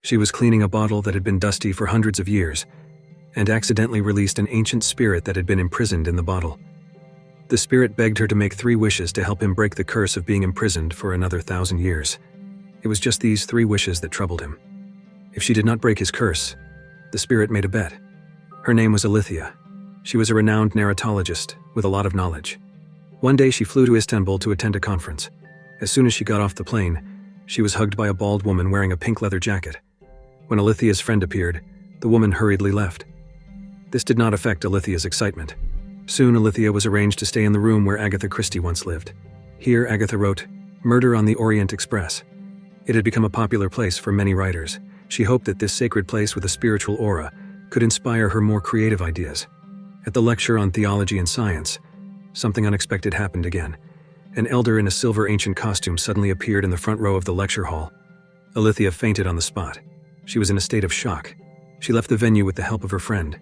She was cleaning a bottle that had been dusty for hundreds of years, and accidentally released an ancient spirit that had been imprisoned in the bottle. The spirit begged her to make 3 wishes to help him break the curse of being imprisoned for another 1,000 years. It was just these 3 wishes that troubled him. If she did not break his curse, the spirit made a bet. Her name was Alithia. She was a renowned narratologist with a lot of knowledge. One day she flew to Istanbul to attend a conference. As soon as she got off the plane, she was hugged by a bald woman wearing a pink leather jacket. When Alithia's friend appeared, the woman hurriedly left. This did not affect Alithia's excitement. Soon Alithia was arranged to stay in the room where Agatha Christie once lived. Here Agatha wrote, "Murder on the Orient Express." It had become a popular place for many writers. She hoped that this sacred place with a spiritual aura could inspire her more creative ideas. At the lecture on theology and science, something unexpected happened again. An elder in a silver ancient costume suddenly appeared in the front row of the lecture hall. Alithia fainted on the spot. She was in a state of shock. She left the venue with the help of her friend.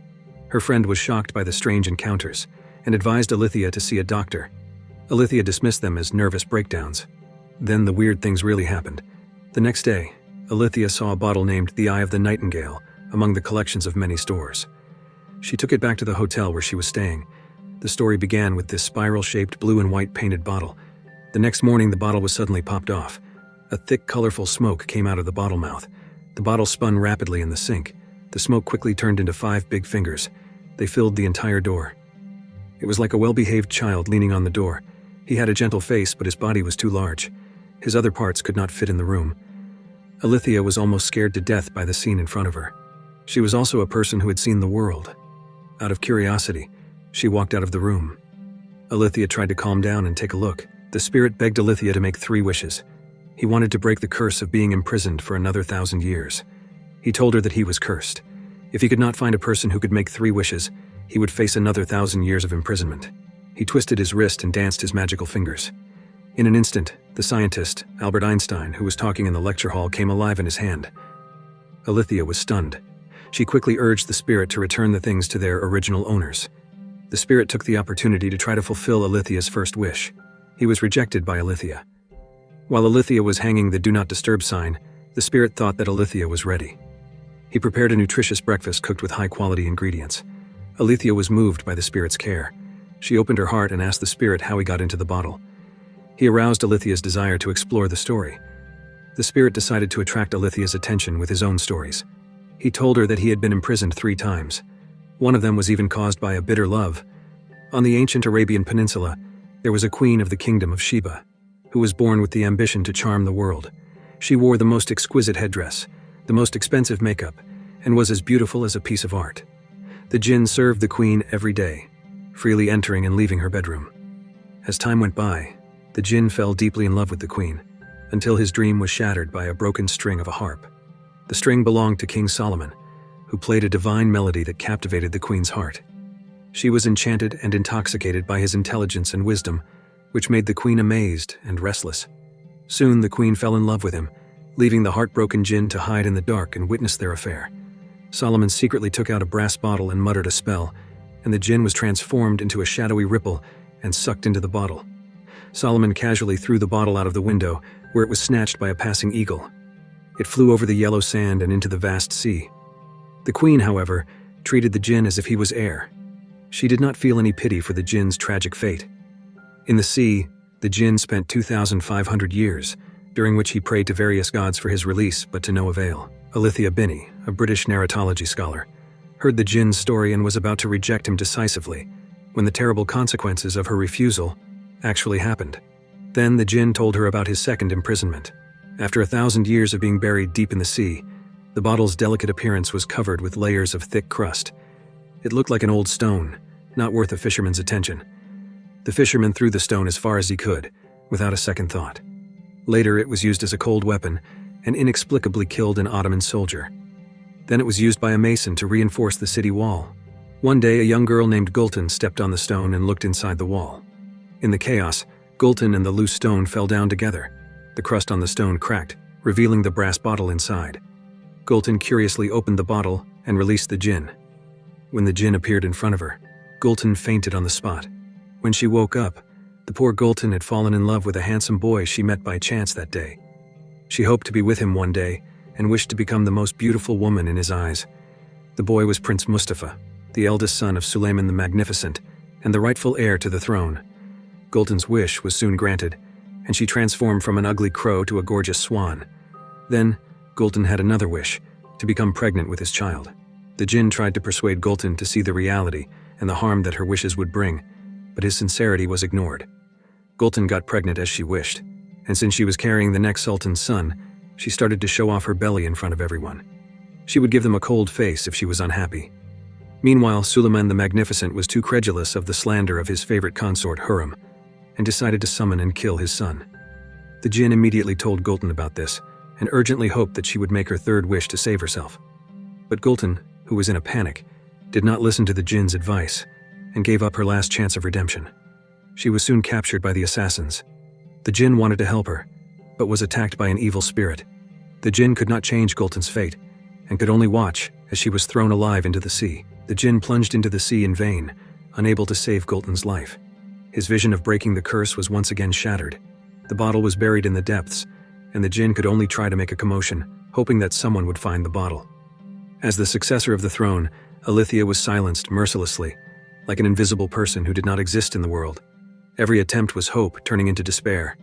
Her friend was shocked by the strange encounters and advised Alithia to see a doctor. Alithia dismissed them as nervous breakdowns. Then the weird things really happened. The next day, Alithia saw a bottle named the Eye of the Nightingale among the collections of many stores. She took it back to the hotel where she was staying. The story began with this spiral-shaped blue and white painted bottle. The next morning, the bottle was suddenly popped off. A thick, colorful smoke came out of the bottle mouth. The bottle spun rapidly in the sink. The smoke quickly turned into 5 big fingers. They filled the entire door. It was like a well-behaved child leaning on the door. He had a gentle face, but his body was too large. His other parts could not fit in the room. Alithia was almost scared to death by the scene in front of her. She was also a person who had seen the world. Out of curiosity, she walked out of the room. Alithia tried to calm down and take a look. The spirit begged Alithia to make 3 wishes. He wanted to break the curse of being imprisoned for another 1,000 years. He told her that he was cursed. If he could not find a person who could make 3 wishes, he would face another 1,000 years of imprisonment. He twisted his wrist and danced his magical fingers. In an instant, the scientist, Albert Einstein, who was talking in the lecture hall, came alive in his hand. Alithia was stunned. She quickly urged the spirit to return the things to their original owners. The spirit took the opportunity to try to fulfill Alithia's first wish. He was rejected by Alithia. While Alithia was hanging the Do Not Disturb sign, the spirit thought that Alithia was ready. He prepared a nutritious breakfast cooked with high-quality ingredients. Alithia was moved by the spirit's care. She opened her heart and asked the spirit how he got into the bottle. He aroused Alithia's desire to explore the story. The spirit decided to attract Alithia's attention with his own stories. He told her that he had been imprisoned 3 times. One of them was even caused by a bitter love. On the ancient Arabian Peninsula, there was a queen of the kingdom of Sheba, who was born with the ambition to charm the world. She wore the most exquisite headdress, the most expensive makeup, and was as beautiful as a piece of art. The jinn served the queen every day, freely entering and leaving her bedroom. As time went by, the jinn fell deeply in love with the queen, until his dream was shattered by a broken string of a harp. The string belonged to King Solomon, who played a divine melody that captivated the queen's heart. She was enchanted and intoxicated by his intelligence and wisdom, which made the queen amazed and restless. Soon the queen fell in love with him, leaving the heartbroken jinn to hide in the dark and witness their affair. Solomon secretly took out a brass bottle and muttered a spell, and the jinn was transformed into a shadowy ripple and sucked into the bottle. Solomon casually threw the bottle out of the window, where it was snatched by a passing eagle. It flew over the yellow sand and into the vast sea. The queen, however, treated the jinn as if he was air. She did not feel any pity for the jinn's tragic fate. In the sea, the jinn spent 2,500 years, during which he prayed to various gods for his release, but to no avail. Alithia Binney, a British narratology scholar, heard the jinn's story and was about to reject him decisively, when the terrible consequences of her refusal actually happened. Then the jinn told her about his second imprisonment. After 1,000 years of being buried deep in the sea, the bottle's delicate appearance was covered with layers of thick crust. It looked like an old stone, not worth a fisherman's attention. The fisherman threw the stone as far as he could, without a second thought. Later, it was used as a cold weapon and inexplicably killed an Ottoman soldier. Then it was used by a mason to reinforce the city wall. One day, a young girl named Gulton stepped on the stone and looked inside the wall. In the chaos, Gulton and the loose stone fell down together. The crust on the stone cracked, revealing the brass bottle inside. Gulton curiously opened the bottle and released the jinn. When the jinn appeared in front of her, Gulton fainted on the spot. When she woke up, the poor Gulton had fallen in love with a handsome boy she met by chance that day. She hoped to be with him one day, and wished to become the most beautiful woman in his eyes. The boy was Prince Mustafa, the eldest son of Suleiman the Magnificent, and the rightful heir to the throne. Gultan's wish was soon granted, and she transformed from an ugly crow to a gorgeous swan. Then, Gultan had another wish, to become pregnant with his child. The jinn tried to persuade Gultan to see the reality and the harm that her wishes would bring, but his sincerity was ignored. Gultan got pregnant as she wished, and since she was carrying the next sultan's son, she started to show off her belly in front of everyone. She would give them a cold face if she was unhappy. Meanwhile, Suleiman the Magnificent was too credulous of the slander of his favorite consort Hurrem, and decided to summon and kill his son. The jinn immediately told Gultan about this, and urgently hoped that she would make her third wish to save herself. But Gultan, who was in a panic, did not listen to the jinn's advice, and gave up her last chance of redemption. She was soon captured by the assassins. The jinn wanted to help her, but was attacked by an evil spirit. The jinn could not change Gultan's fate, and could only watch as she was thrown alive into the sea. The jinn plunged into the sea in vain, unable to save Gultan's life. His vision of breaking the curse was once again shattered. The bottle was buried in the depths, and the jinn could only try to make a commotion, hoping that someone would find the bottle. As the successor of the throne, Alithia was silenced mercilessly, like an invisible person who did not exist in the world. Every attempt was hope turning into despair.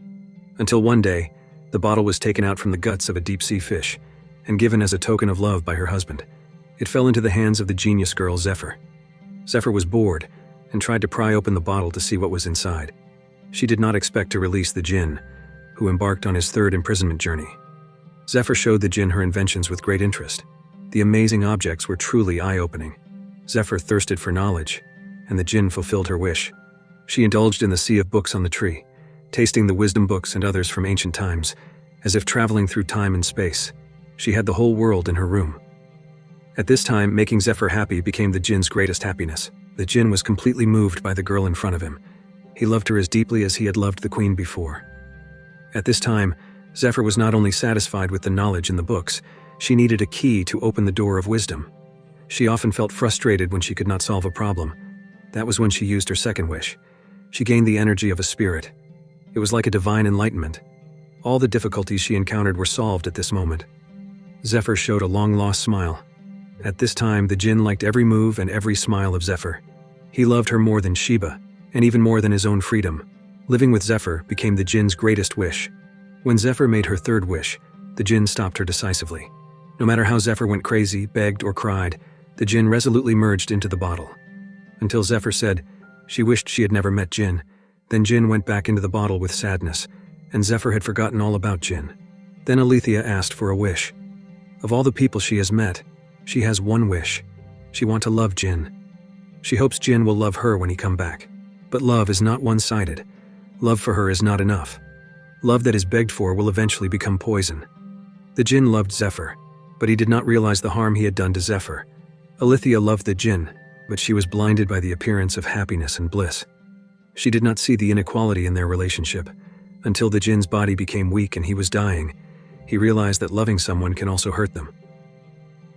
Until one day, the bottle was taken out from the guts of a deep-sea fish and given as a token of love by her husband. It fell into the hands of the genius girl Zephyr. Zephyr was bored and tried to pry open the bottle to see what was inside. She did not expect to release the jinn, who embarked on his third imprisonment journey. Zephyr showed the jinn her inventions with great interest. The amazing objects were truly eye-opening. Zephyr thirsted for knowledge, and the jinn fulfilled her wish. She indulged in the sea of books on the tree, tasting the wisdom books and others from ancient times, as if traveling through time and space. She had the whole world in her room. At this time, making Zephyr happy became the jinn's greatest happiness. The jinn was completely moved by the girl in front of him. He loved her as deeply as he had loved the queen before. At this time, Zephyr was not only satisfied with the knowledge in the books, she needed a key to open the door of wisdom. She often felt frustrated when she could not solve a problem. That was when she used her second wish. She gained the energy of a spirit. It was like a divine enlightenment. All the difficulties she encountered were solved at this moment. Zephyr showed a long-lost smile. At this time, the jinn liked every move and every smile of Zephyr. He loved her more than Sheba, and even more than his own freedom. Living with Zephyr became the jinn's greatest wish. When Zephyr made her third wish, the jinn stopped her decisively. No matter how Zephyr went crazy, begged, or cried, the jinn resolutely merged into the bottle. Until Zephyr said she wished she had never met Jinn. Then Jinn went back into the bottle with sadness, and Zephyr had forgotten all about Jinn. Then Alethea asked for a wish. Of all the people she has met, she has one wish. She wants to love Jinn. She hopes Jinn will love her when he come back. But love is not one-sided. Love for her is not enough. Love that is begged for will eventually become poison. The Jinn loved Zephyr, but he did not realize the harm he had done to Zephyr. Alethea loved the Jinn, but she was blinded by the appearance of happiness and bliss. She did not see the inequality in their relationship. Until the Jinn's body became weak and he was dying, he realized that loving someone can also hurt them.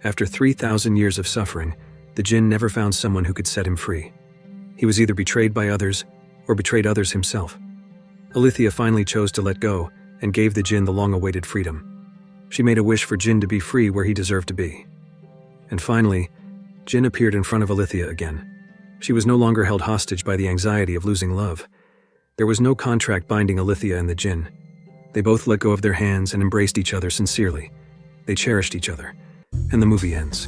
After 3,000 years of suffering, the Jinn never found someone who could set him free. He was either betrayed by others or betrayed others himself. Alethea finally chose to let go and gave the Jinn the long-awaited freedom. She made a wish for Jinn to be free where he deserved to be. And finally, Jinn appeared in front of Alethea again. She was no longer held hostage by the anxiety of losing love. There was no contract binding Alethea and the Jinn. They both let go of their hands and embraced each other sincerely. They cherished each other, and the movie ends.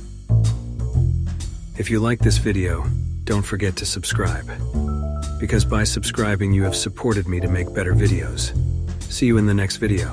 If you like this video, don't forget to subscribe. Because by subscribing you have supported me to make better videos. See you in the next video.